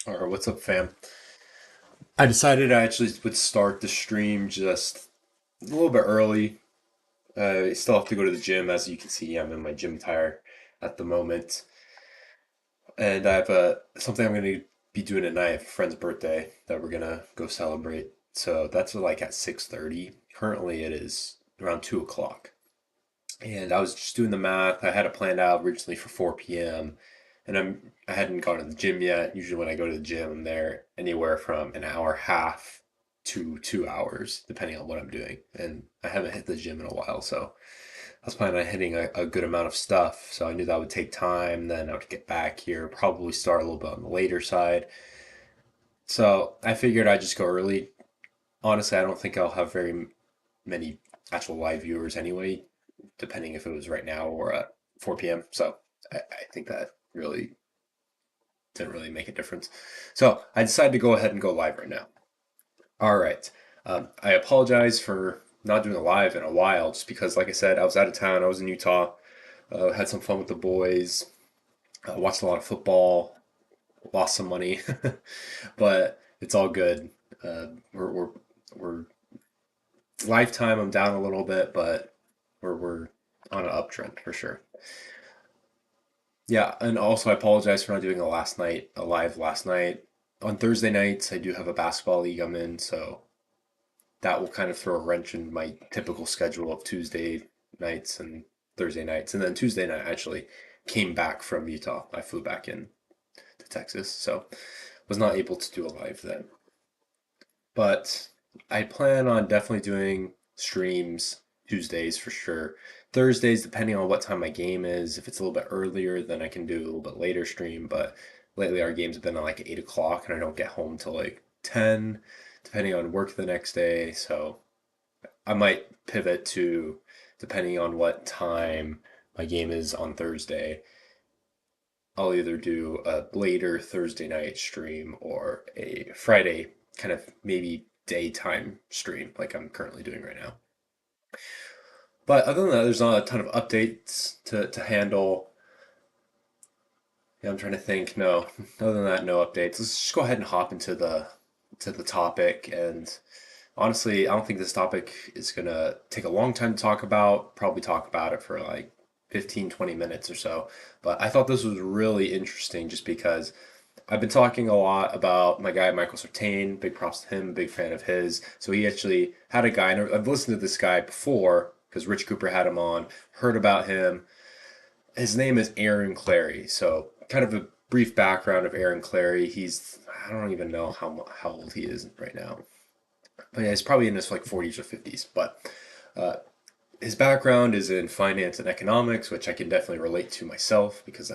Or what's up, fam? I decided I actually would start the stream just a little bit early. I still have to go to the gym. As you can see, I'm in my gym attire at the moment. And I have something I'm going to be doing tonight. I have a friend's birthday that we're going to go celebrate. So that's like at 6:30. Currently, it is around 2 o'clock. And I was just doing the math. I had it planned out originally for 4 p.m. And I hadn't gone to the gym yet. Usually when I go to the gym, I'm there anywhere from an hour half to 2 hours, depending on what I'm doing. And I haven't hit the gym in a while, so I was planning on hitting a good amount of stuff. So I knew that would take time. Then I would get back here, probably start a little bit on the later side. So I figured I'd just go early. Honestly, I don't think I'll have very many actual live viewers anyway, depending if it was right now or at 4 p.m. So I think that really didn't really make a difference. So I decided to go ahead and go live right now. All right. I apologize for not doing a live in a while, just because, like I said, I was out of town. I was in Utah. Had some fun with the boys. Watched a lot of football. Lost some money, but it's all good. We're lifetime. I'm down a little bit, but we're on an uptrend for sure. Yeah, and also I apologize for not doing a live last night. On Thursday nights, I do have a basketball league I'm in, so that will kind of throw a wrench in my typical schedule of Tuesday nights and Thursday nights. And then Tuesday night I actually came back from Utah. I flew back in to Texas, so was not able to do a live then. But I plan on definitely doing streams Tuesdays for sure. Thursdays, depending on what time my game is. If it's a little bit earlier, then I can do a little bit later stream. But lately, our games have been at like 8 o'clock, and I don't get home till like 10, depending on work the next day. So I might pivot to, depending on what time my game is on Thursday, I'll either do a later Thursday night stream or a Friday kind of maybe daytime stream like I'm currently doing right now. But other than that, there's not a ton of updates to handle. Yeah, I'm trying to think. No, other than that, no updates. Let's just go ahead and hop into the topic. And honestly, I don't think this topic is gonna take a long time to talk about. Probably talk about it for like 15, 20 minutes or so. But I thought this was really interesting just because I've been talking a lot about my guy Michael Sartain. Big props to him. Big fan of his. So he actually had a guy, and I've listened to this guy before because Rich Cooper had him on. Heard about him. His name is Aaron Clarey. So kind of a brief background of Aaron Clarey. I don't even know how old he is right now, but yeah, he's probably in his like 40s or 50s. But uh, his background is in finance and economics, which I can definitely relate to myself because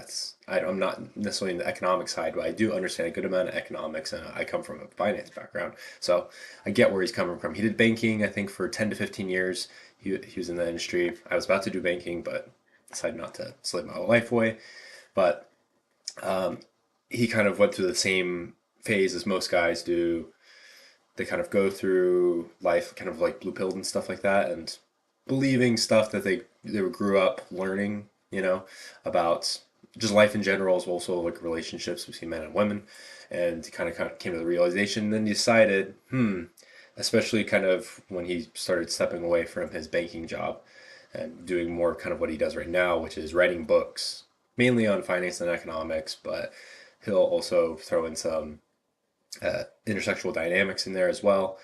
I'm not necessarily in the economic side, but I do understand a good amount of economics, and I come from a finance background, so I get where he's coming from. He did banking, I think, for 10 to 15 years. He was in the industry. I was about to do banking, but decided not to slave my life away. But um, he kind of went through the same phase as most guys do. They kind of go through life kind of like blue pilled and stuff like that, and believing stuff that they grew up learning, about just life in general, as well, also like relationships between men and women, and he kind of came to the realization. And then decided, especially kind of when he started stepping away from his banking job and doing more kind of what he does right now, which is writing books mainly on finance and economics, but he'll also throw in some intersexual dynamics in there as well,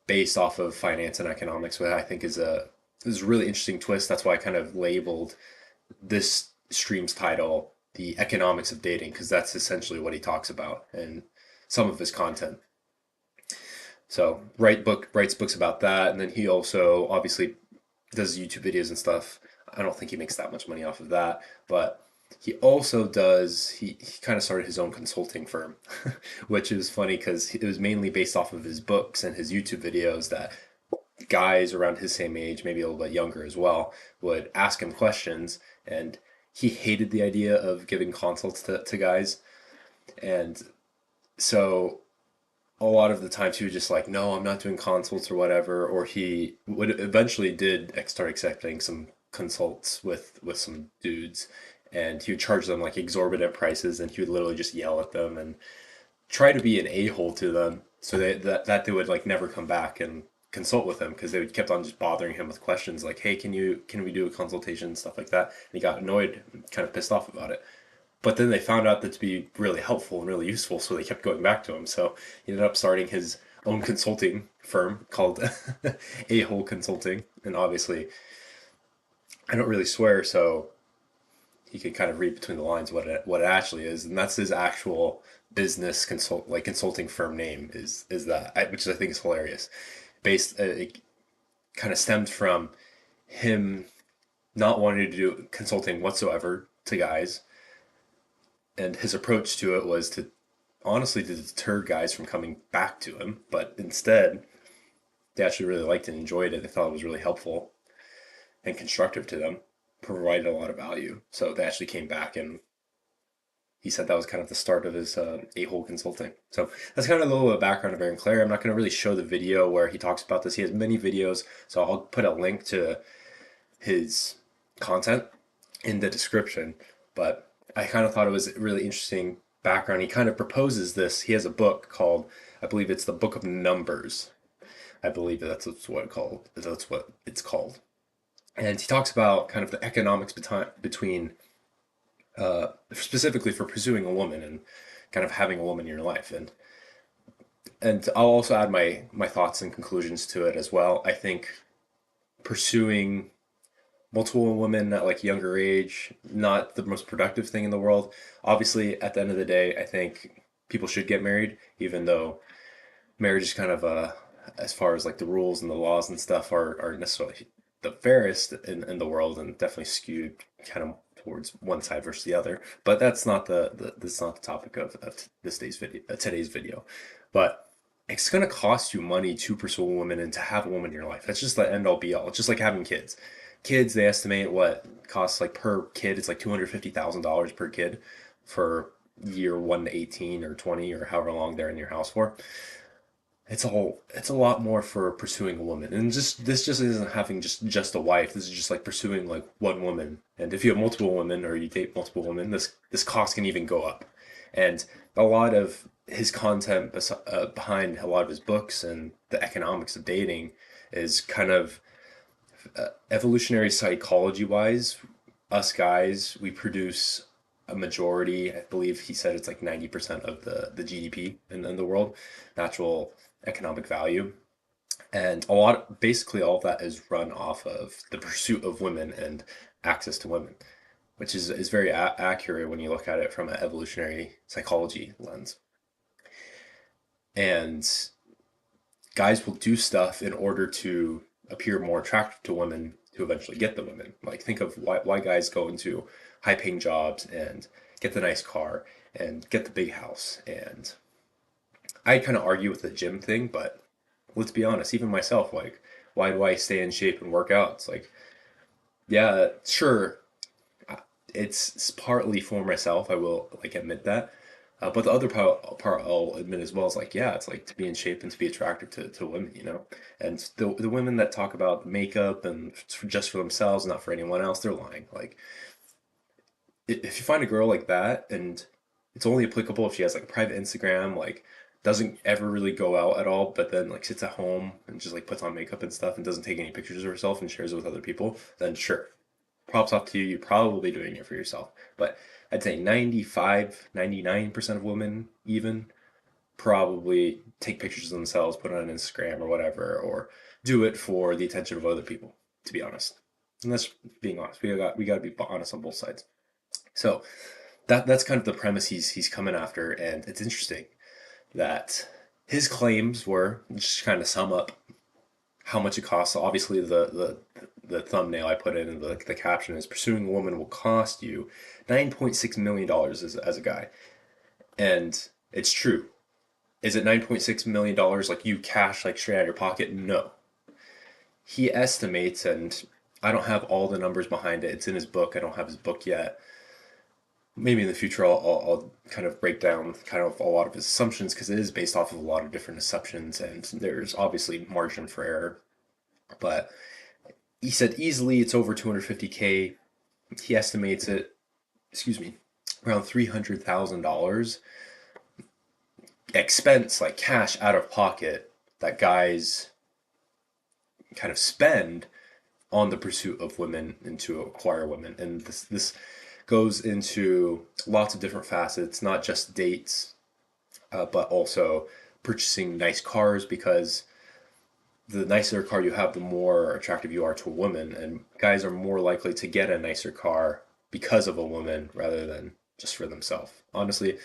based off of finance and economics, which I think is a really interesting twist. That's why I kind of labeled this stream's title "The Economics of Dating" because that's essentially what he talks about in some of his content. So writes books about that, and then he also obviously does YouTube videos and stuff. I don't think he makes that much money off of that, but he also does. He kind of started his own consulting firm, which is funny because it was mainly based off of his books and his YouTube videos that guys around his same age, maybe a little bit younger as well, would ask him questions, and he hated the idea of giving consults to guys, and so a lot of the times he was just like, no, I'm not doing consults or whatever, or he would eventually did start accepting some consults with some dudes, and he would charge them like exorbitant prices, and he would literally just yell at them and try to be an a-hole to them so that they would like never come back and consult with him because they would kept on just bothering him with questions like, hey, can we do a consultation and stuff like that, and he got annoyed and kind of pissed off about it. But then they found out that to be really helpful and really useful, so they kept going back to him. So he ended up starting his own consulting firm called A-Hole Consulting. And obviously, I don't really swear, so you can kind of read between the lines what it actually is, and that's his actual business consulting firm name is that, which I think is hilarious. It kind of stemmed from him not wanting to do consulting whatsoever to guys, and his approach to it was to honestly to deter guys from coming back to him, but instead they actually really liked and enjoyed it. They thought it was really helpful and constructive to them, provided a lot of value. So they actually came back, and he said that was kind of the start of his a-hole consulting. So that's kind of a little bit of background of Aaron Clarey. I'm not going to really show the video where he talks about this. He has many videos, so I'll put a link to his content in the description. But I kind of thought it was a really interesting background. He kind of proposes this. He has a book called, I believe it's the Book of Numbers. I believe what it's called. That's what it's called. And he talks about kind of the economics between specifically for pursuing a woman and kind of having a woman in your life. And I'll also add my thoughts and conclusions to it as well. I think pursuing multiple women at like a younger age, not the most productive thing in the world. Obviously, at the end of the day, I think people should get married, even though marriage is kind of as far as like the rules and the laws and stuff are necessarily the fairest in the world, and definitely skewed kind of towards one side versus the other. But that's not that's not the topic of today's video. But it's going to cost you money to pursue a woman and to have a woman in your life. That's just the end all be all. It's just like having kids. Kids, they estimate what costs like per kid. It's like $250,000 per kid for year 1 to 18 or 20 or however long they're in your house for. It's a lot more for pursuing a woman, and just this just isn't having just a wife. This is just like pursuing like one woman. And if you have multiple women or you date multiple women, this cost can even go up. And a lot of his content behind a lot of his books and the economics of dating is kind of evolutionary psychology wise. Us guys, we produce a majority. I believe he said it's like 90% of the GDP in the world, natural economic value. And basically all of that is run off of the pursuit of women and access to women, which is very accurate when you look at it from an evolutionary psychology lens. And guys will do stuff in order to appear more attractive to women to eventually get the women. Like think of why guys go into high paying jobs and get the nice car and get the big house. And I kind of argue with the gym thing, but let's be honest, even myself, like, why do I stay in shape and work out? It's like, yeah, sure, it's partly for myself. I will like admit that. But the other part I'll admit as well is like, yeah, it's like to be in shape and to be attractive to women, you know? And the women that talk about makeup and just for themselves, not for anyone else, they're lying. Like, if you find a girl like that, and it's only applicable if she has like a private Instagram, like doesn't ever really go out at all, but then like sits at home and just like puts on makeup and stuff and doesn't take any pictures of herself and shares it with other people, then sure, props off to you. You're probably doing it for yourself. But I'd say 95, 99% of women even probably take pictures of themselves, put it on Instagram or whatever, or do it for the attention of other people, to be honest. And that's being honest. We got to be honest on both sides. So that's kind of the premise he's coming after, and it's interesting that his claims were, just kind of sum up how much it costs. Obviously, the thumbnail I put in and the caption is pursuing a woman will cost you $9.6 million as a guy, and it's true. Is it $9.6 million like you cash like straight out of your pocket? No. He estimates, and I don't have all the numbers behind it. It's in his book. I don't have his book yet. Maybe in the future I'll kind of break down kind of a lot of his assumptions because it is based off of a lot of different assumptions and there's obviously margin for error. But he said easily it's over 250K. He estimates it, excuse me, around $300,000 expense, like cash out of pocket, that guys kind of spend on the pursuit of women and to acquire women. And this goes into lots of different facets, not just dates, but also purchasing nice cars, because the nicer car you have, the more attractive you are to a woman, and guys are more likely to get a nicer car because of a woman rather than just for themselves. Honestly,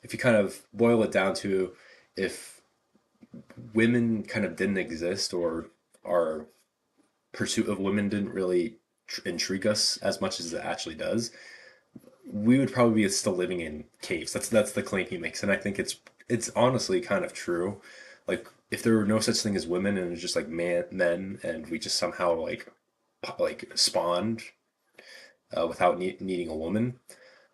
if you kind of boil it down to, if women kind of didn't exist, or our pursuit of women didn't really intrigue us as much as it actually does, we would probably be still living in caves. That's the claim he makes, and I think it's honestly kind of true. Like, if there were no such thing as women and it was just like men, and we just somehow like spawned without needing a woman,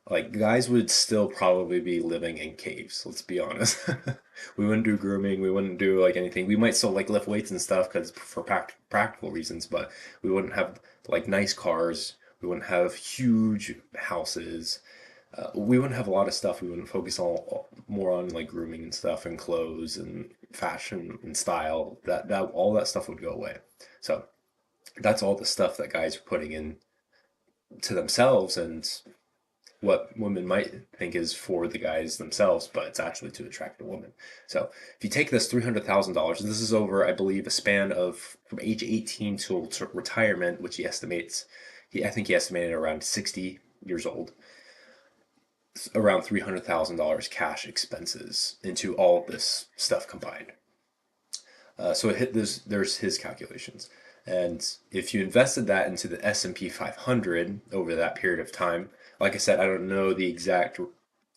like guys would still probably be living in caves. Let's be honest. We wouldn't do grooming. We wouldn't do like anything. We might still like lift weights and stuff because for practical reasons, but we wouldn't have like nice cars. We wouldn't have huge houses. We wouldn't have a lot of stuff. We wouldn't focus all more on like grooming and stuff and clothes and fashion and style. That all that stuff would go away. So that's all the stuff that guys are putting in to themselves, and what women might think is for the guys themselves, but it's actually to attract a woman. So if you take this $300,000, this is over, I believe, a span of from age 18 to retirement, which he estimates, I think he estimated around 60 years old, around $300,000 cash expenses into all of this stuff combined. So it hit this. There's his calculations, and if you invested that into the S&P 500 over that period of time, like I said, I don't know the exact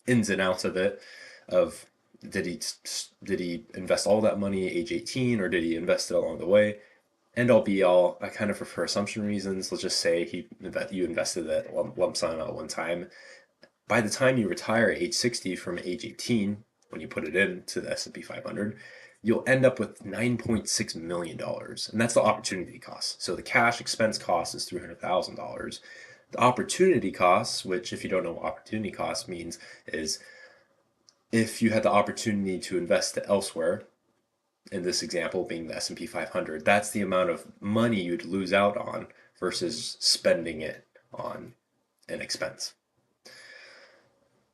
ins and outs of it. Of did he invest all that money at age 18, or did he invest it along the way? End all be all, I kind of, for assumption reasons, let's just say you invested that lump sum at one time. By the time you retire at age 60 from age 18, when you put it into the S&P 500, you'll end up with $9.6 million. And that's the opportunity cost. So the cash expense cost is $300,000. The opportunity costs, which, if you don't know what opportunity cost means, is if you had the opportunity to invest it elsewhere, in this example being the S&P 500, that's the amount of money you'd lose out on versus spending it on an expense.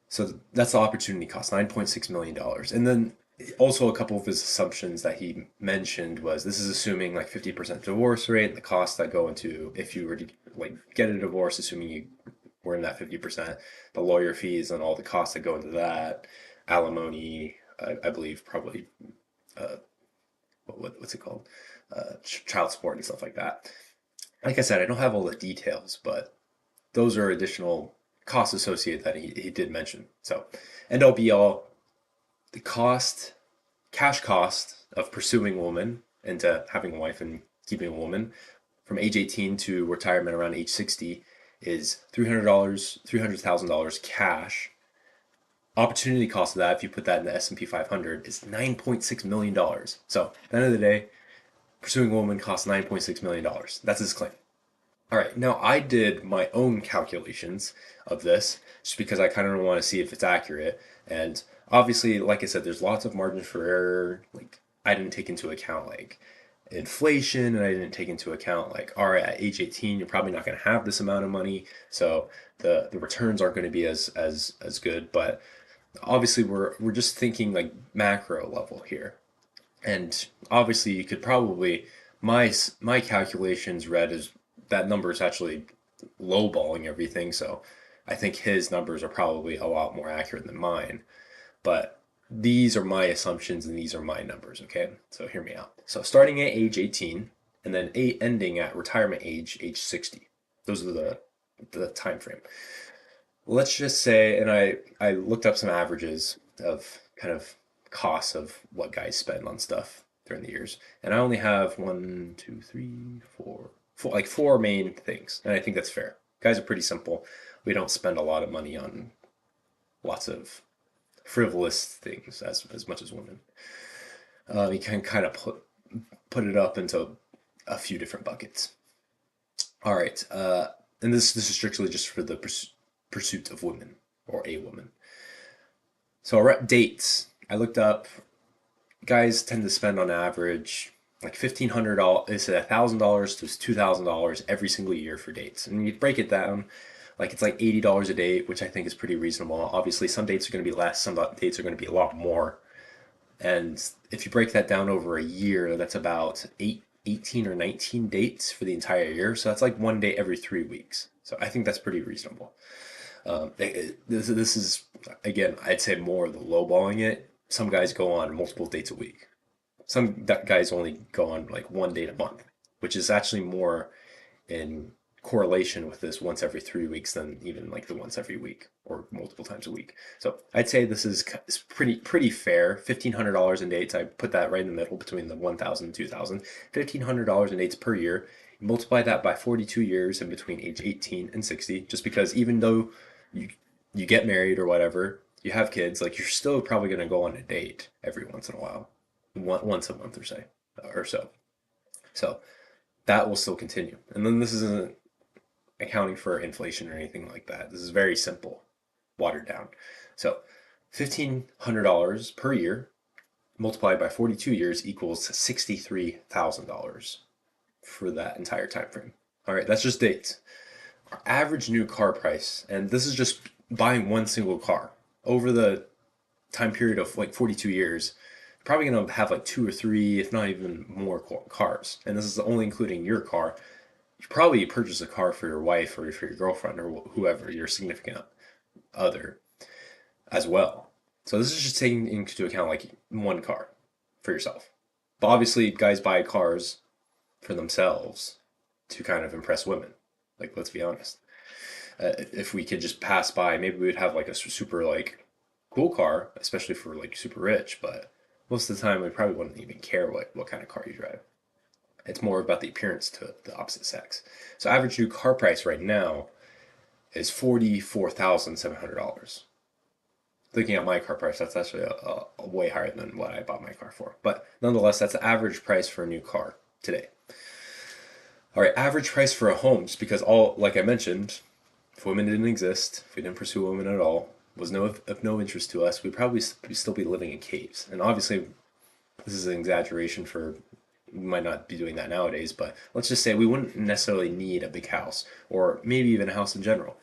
So that's the opportunity cost, $9.6 million. And then also a couple of his assumptions that he mentioned was, this is assuming like 50% divorce rate, and the costs that go into if you were to like get a divorce, assuming you were in that 50%, the lawyer fees and all the costs that go into that, alimony, I believe probably, what's it called? Child support and stuff like that. Like I said, I don't have all the details, but those are additional costs associated that he did mention. So, end all be all, the cash cost of pursuing a woman and to having a wife and keeping a woman from age 18 to retirement around age 60 is $300,000 cash. Opportunity cost of that, if you put that in the S&P 500, is $9.6 million. So at the end of the day, pursuing a woman costs $9.6 million. That's his claim. All right, now I did my own calculations of this just because I kind of want to see if it's accurate. And obviously, like I said, there's lots of margin for error. Like, I didn't take into account like inflation, and I didn't take into account like, all right, at age 18, you're probably not going to have this amount of money, so the returns aren't going to be as good. But obviously, we're just thinking like macro level here. And obviously, you could probably, my calculations read as that number is actually lowballing everything. So I think his numbers are probably a lot more accurate than mine. But these are my assumptions and these are my numbers. Okay, so hear me out. So starting at age 18 and then ending at retirement age 60. Those are the time frame. Let's just say, and I looked up some averages of kind of costs of what guys spend on stuff during the years, and I only have one, two, three, four, like four main things, and I think that's fair. Guys are pretty simple. We don't spend a lot of money on lots of frivolous things as much as women. You can kind of put it up into a few different buckets. All right, and this is strictly just for the pursuit of women or a woman. So dates. I looked up, guys tend to spend on average like $1,500, is it $1,000 to $2,000 every single year for dates. And you break it down, like it's like $80 a date, which I think is pretty reasonable. Obviously, some dates are going to be less, some dates are going to be a lot more. And if you break that down over a year, that's about 18 or 19 dates for the entire year. So that's like one date every 3 weeks. So I think that's pretty reasonable. This is, again, I'd say more the lowballing it. Some guys go on multiple dates a week. Some guys only go on like one date a month, which is actually more in correlation with this once every 3 weeks than even like the once every week or multiple times a week. So I'd say this is pretty fair. $1,500 in dates. I put that right in the middle between the 1,000 and 2,000. $1,500 in dates per year. Multiply that by 42 years in between age 18 and 60. Just because even though you you get married or whatever, you have kids, like you're still probably going to go on a date every once in a while, once a month or say or so. So that will still continue. And then this isn't accounting for inflation or anything like that. This is very simple, watered down. So $1,500 per year multiplied by 42 years equals $63,000 for that entire time frame. All right, that's just dates. Our average new car price, and this is just buying one single car over the time period of like 42 years, you're probably going to have like two or three, if not even more cars. And this is only including your car. You probably purchase a car for your wife or for your girlfriend or whoever, your significant other as well. So this is just taking into account like one car for yourself. But obviously, guys buy cars for themselves to kind of impress women. Like, let's be honest. If we could just pass by, maybe we would have like a super like cool car, especially for like super rich. But most of the time, we probably wouldn't even care what kind of car you drive. It's more about the appearance to the opposite sex. So average new car price right now is $44,700. Looking at my car price, that's actually a way higher than what I bought my car for. But nonetheless, that's the average price for a new car today. All right, average price for a home, just because all, like I mentioned, if women didn't exist, if we didn't pursue women at all, was of no interest to us, we'd probably still be living in caves. And obviously, this is an exaggeration for, we might not be doing that nowadays, but let's just say we wouldn't necessarily need a big house, or maybe even a house in general.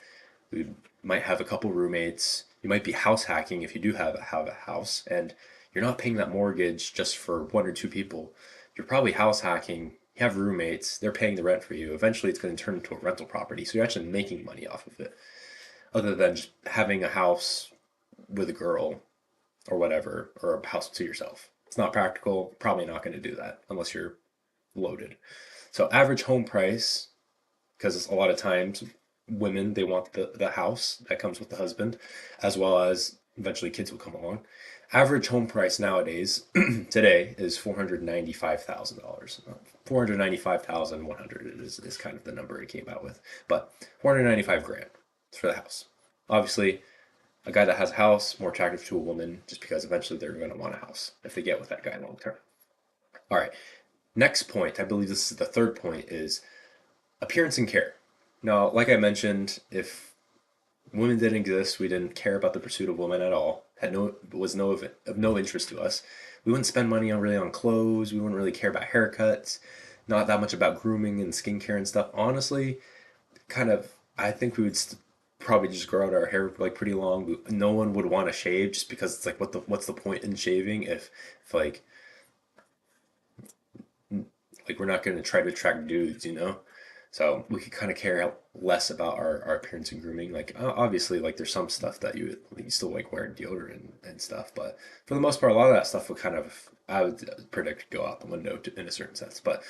We might have a couple roommates. You might be house hacking if you do have a house, and you're not paying that mortgage just for one or two people. You're probably house hacking. You have roommates. They're paying the rent for you. Eventually, it's going to turn into a rental property, so you're actually making money off of it, other than just having a house with a girl or whatever, or a house to yourself. It's not practical. Probably not going to do that unless you're loaded. So average home price, because a lot of times women, they want the house that comes with the husband, as well as eventually kids will come along. Average home price nowadays today is $495,000. 495,100 is kind of the number it came out with, but 495 grand for the house. Obviously, a guy that has a house more attractive to a woman just because eventually they're going to want a house if they get with that guy long term. All right. Next point, I believe this is the third point, is appearance and care. Now, like I mentioned, if women didn't exist, we didn't care about the pursuit of women at all, was of no interest to us. We wouldn't spend money on really on clothes. We wouldn't really care about haircuts, not that much about grooming and skincare and stuff. Honestly, kind of, I think we would probably just grow out our hair like pretty long. No one would want to shave just because it's like, what's the point in shaving if like we're not going to try to attract dudes, you know? So we could kind of care less about our appearance and grooming. Like obviously, like there's some stuff that you still like wear deodorant and stuff, but for the most part, a lot of that stuff would kind of, I would predict, go out the window in a certain sense. But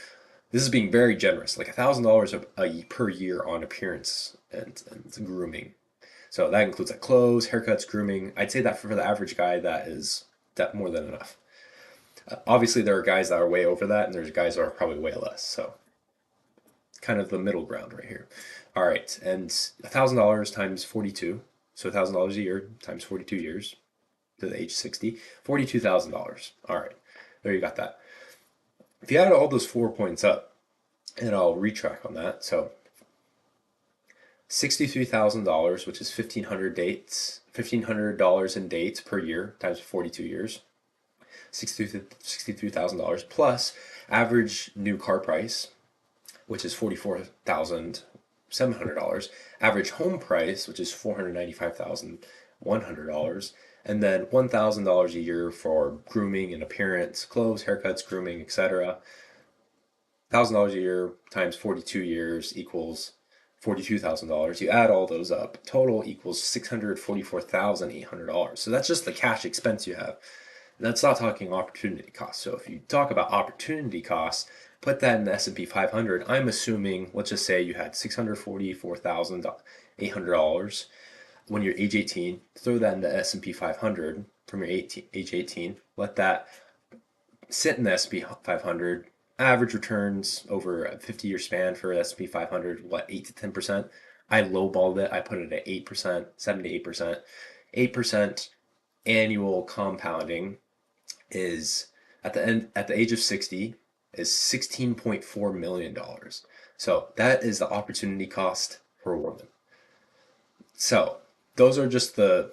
this is being very generous, like $1,000 per year on appearance and grooming. So that includes like clothes, haircuts, grooming. I'd say that for the average guy, that more than enough. Obviously, there are guys that are way over that, and there's guys that are probably way less. So kind of the middle ground right here. All right, and $1,000 times 42, so $1,000 a year times 42 years to the age 60, $42,000. All right, there you got that. If you add all those 4 points up, and I'll retrack on that, so $63,000, which is 1,500 dates, $1,500 in dates per year times 42 years. $63,000 plus average new car price, which is $44,700, average home price, which is $495,100, and then $1,000 a year for grooming and appearance, clothes, haircuts, grooming, etc. $1,000 a year times 42 years equals $42,000. You add all those up, total equals $644,800. So that's just the cash expense you have. That's not talking opportunity cost. So if you talk about opportunity costs, put that in the S&P 500. I'm assuming, let's just say you had $644,800 when you're age 18. Throw that in the S&P 500 from your age 18. Let that sit in the S&P 500. Average returns over a 50-year span for S&P 500, what, 8 to 10%? I lowballed it. I put it at 8%, 7 to 8%. 8% annual compounding is at the age of 60 is $16.4 million. So that is the opportunity cost for a woman. So those are just the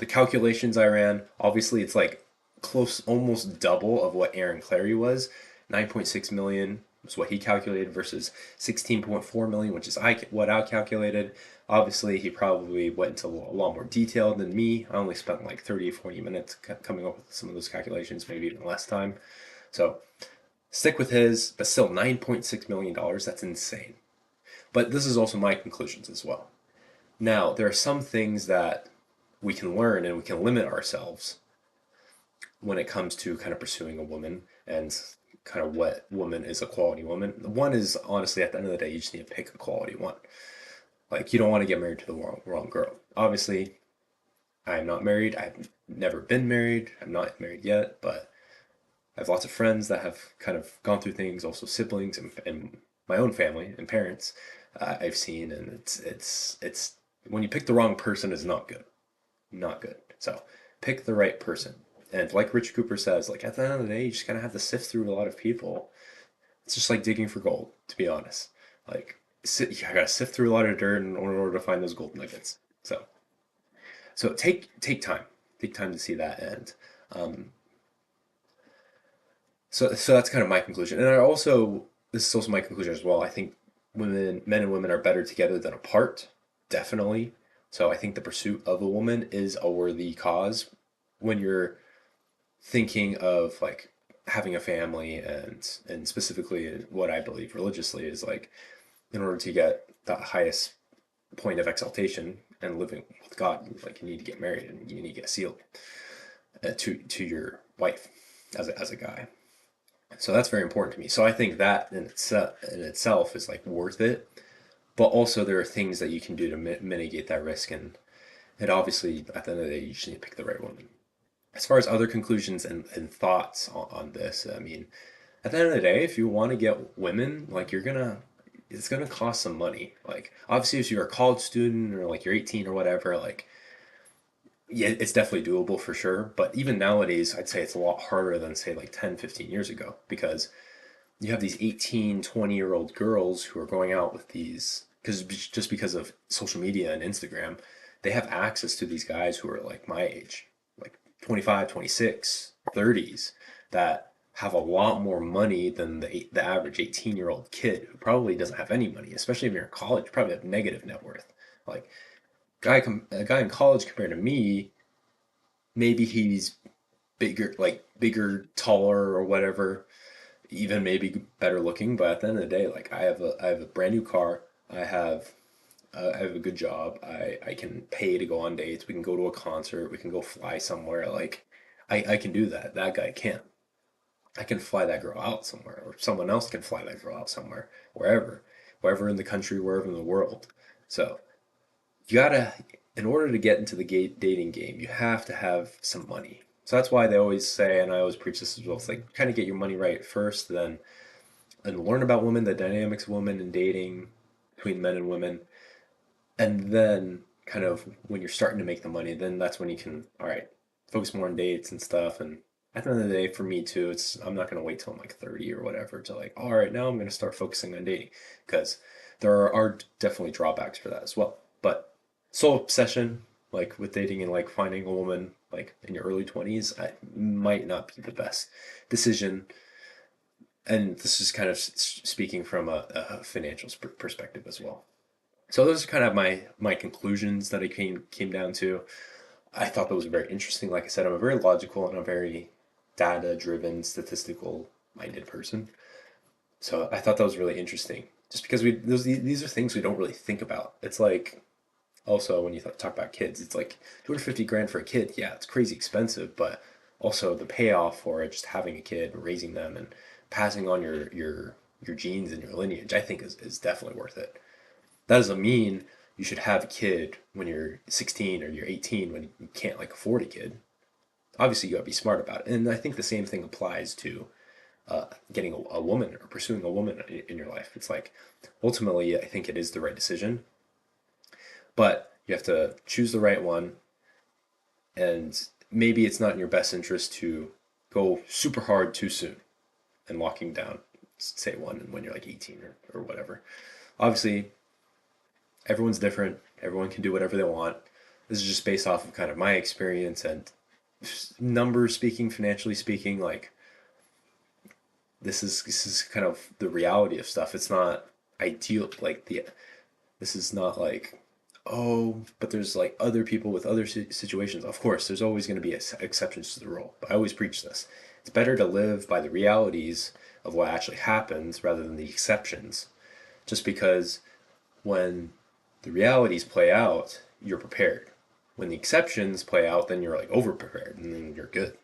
calculations I ran. Obviously, it's like close, almost double of what Aaron Clarey was. 9.6 million was what he calculated versus 16.4 million, which is what I calculated. Obviously, he probably went into a lot more detail than me. I only spent like 30 or 40 minutes coming up with some of those calculations, maybe even less time. So stick with his, but still $9.6 million. That's insane. But this is also my conclusions as well. Now, there are some things that we can learn and we can limit ourselves when it comes to kind of pursuing a woman and kind of what woman is a quality woman. One is honestly at the end of the day, you just need to pick a quality one. Like you don't want to get married to the wrong girl. Obviously, I'm not married. I've never been married. I'm not married yet, but I have lots of friends that have kind of gone through things, also siblings and my own family and parents I've seen, and it's when you pick the wrong person is not good, not good. So pick the right person. And like Rich Cooper says, like at the end of the day, you just kind of have to sift through a lot of people. It's just like digging for gold, to be honest. Like you gotta sift through a lot of dirt in order to find those gold nuggets. So take time to see that. And um, so that's kind of my conclusion. And I also this is also my conclusion as well. I think men and women are better together than apart, definitely. So I think the pursuit of a woman is a worthy cause when you're thinking of like having a family and specifically what I believe religiously is like in order to get the highest point of exaltation and living with God, like you need to get married and you need to get sealed to your wife as a guy. So that's very important to me. So I think that in itself is like worth it. But also there are things that you can do to mitigate that risk, and obviously at the end of the day you just need to pick the right woman. As far as other conclusions and thoughts on this, I mean, at the end of the day, if you want to get women, like it's gonna cost some money. Like obviously, if you're a college student or like you're 18 or whatever, like yeah, it's definitely doable for sure. But even nowadays, I'd say it's a lot harder than say like 10, 15 years ago because you have these 18, 20-year-old girls who are going out with these because of social media and Instagram, they have access to these guys who are like my age, like 25, 26, 30s that have a lot more money than the average 18-year-old kid who probably doesn't have any money, especially if you're in college, you probably have negative net worth. Like a guy in college compared to me, maybe he's bigger, taller or whatever, even maybe better looking, but at the end of the day, like I have a brand new car. I have a good job. I can pay to go on dates. We can go to a concert. We can go fly somewhere. Like I can do that. That guy can't. I can fly that girl out somewhere, or someone else can fly that girl out somewhere, wherever in the country, wherever in the world. So you gotta, in order to get into the dating game, you have to have some money. So that's why they always say, and I always preach this as well. It's like kind of get your money right first, then and learn about women, the dynamics of women and dating between men and women, and then kind of when you're starting to make the money, then that's when you can, all right, focus more on dates and stuff. And at the end of the day, for me too, it's I'm not gonna wait till I'm like 30 or whatever to like, all right, now I'm gonna start focusing on dating because there are definitely drawbacks for that as well. But soul obsession, like with dating and like finding a woman, like in your early 20s, might not be the best decision. And this is kind of speaking from a financial perspective as well. So those are kind of my conclusions that I came down to. I thought that was very interesting. Like I said, I'm a very logical and a very data driven, statistical minded person. So I thought that was really interesting. Just because these are things we don't really think about. It's like also when you talk about kids, it's like 250 grand for a kid. Yeah, it's crazy expensive, but also the payoff for it, just having a kid, raising them, and passing on your genes and your lineage, I think is definitely worth it. That doesn't mean you should have a kid when you're 16 or you're 18 when you can't like afford a kid. Obviously, you got to be smart about it. And I think the same thing applies to getting a woman or pursuing a woman in your life. It's like ultimately, I think it is the right decision, but you have to choose the right one. And maybe it's not in your best interest to go super hard too soon and locking down, say one, and when you're like 18 or whatever. Obviously, everyone's different. Everyone can do whatever they want. This is just based off of kind of my experience and numbers speaking, financially speaking. Like this is kind of the reality of stuff. It's not ideal. Like this is not like, oh, but there's like other people with other situations. Of course, there's always going to be exceptions to the rule. But I always preach this. It's better to live by the realities of what actually happens rather than the exceptions. Just because when the realities play out, you're prepared. When the exceptions play out, then you're like over prepared and then you're good.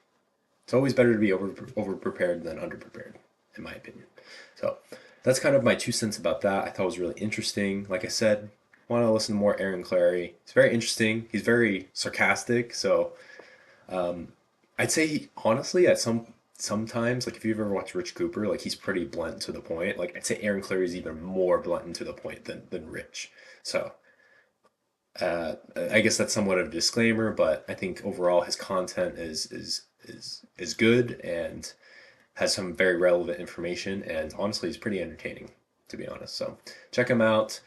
It's always better to be over prepared than under prepared, in my opinion. So that's kind of my 2 cents about that. I thought it was really interesting. Like I said, want to listen to more Aaron Clarey. It's very interesting. He's very sarcastic. So I'd say honestly, at sometimes, like if you've ever watched Rich Cooper, like he's pretty blunt to the point. Like I'd say Aaron Clarey is even more blunt and to the point than Rich. So I guess that's somewhat of a disclaimer, but I think overall his content is good and has some very relevant information, and honestly, he's pretty entertaining, to be honest. So check him out.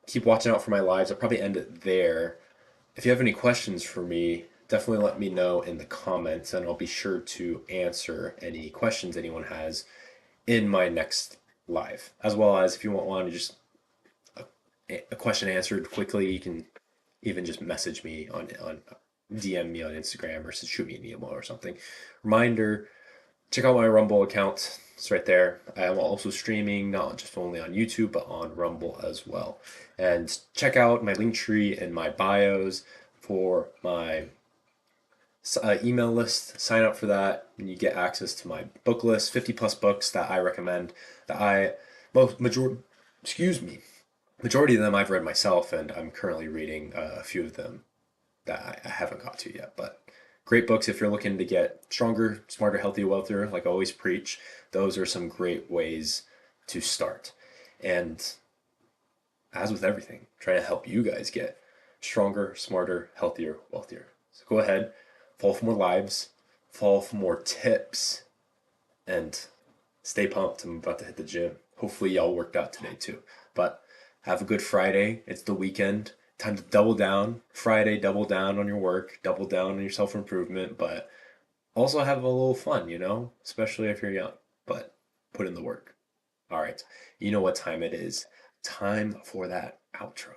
Keep watching out for my lives. I'll probably end it there. If you have any questions for me, definitely let me know in the comments, and I'll be sure to answer any questions anyone has in my next live. As well as if you want to just a question answered quickly, you can even just message me on DM me on Instagram or shoot me an email or something. Reminder, check out my Rumble account. It's right there. I am also streaming, not just only on YouTube, but on Rumble as well. And check out my link tree and my bios for my email list. Sign up for that, and you get access to my book list, 50 plus books that I recommend. Majority of them I've read myself, and I'm currently reading a few of them that I haven't got to yet. But great books if you're looking to get stronger, smarter, healthier, wealthier. Like I always preach, those are some great ways to start. And as with everything, trying to help you guys get stronger, smarter, healthier, wealthier. So go ahead, follow for more lives, follow for more tips, and stay pumped. I'm about to hit the gym. Hopefully y'all worked out today too. But have a good Friday. It's the weekend. Time to double down. Friday, double down on your work, double down on your self-improvement, but also have a little fun, especially if you're young. But put in the work. All right. You know what time it is. Time for that outro.